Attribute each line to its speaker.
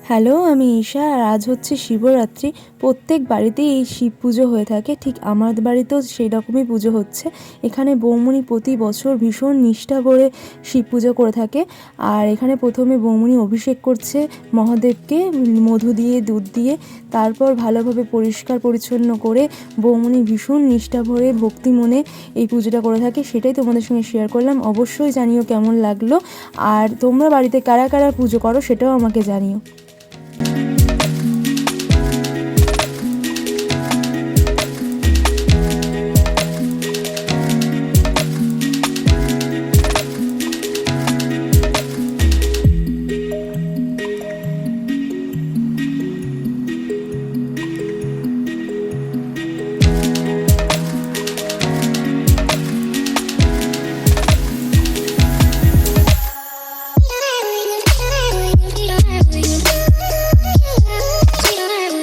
Speaker 1: Hello, আমি ঈশা। আর আজ হচ্ছে শিবরাত্রি। প্রত্যেক বাড়িতেই এই শিব পুজো হয়ে থাকে, ঠিক আমার বাড়িতেও সেই রকমই পুজো হচ্ছে। এখানে বৌমনি প্রতি বছর ভীষণ নিষ্ঠা করে শিব পুজো করে থাকে। আর এখানে প্রথমে বৌমনি অভিষেক করছে মহাদেবকে মধু দিয়ে, দুধ দিয়ে। তারপর ভালোভাবে পরিষ্কার পরিচ্ছন্ন করে বৌমনি ভীষণ নিষ্ঠা ভরে ভক্তি মনে এই পুজোটা করে থাকে। সেটাই তোমাদের সঙ্গে শেয়ার করলাম। অবশ্যই জানিও কেমন লাগলো। আর তোমরা বাড়িতে কারা কারা পুজো করো সেটাও আমাকে জানিও।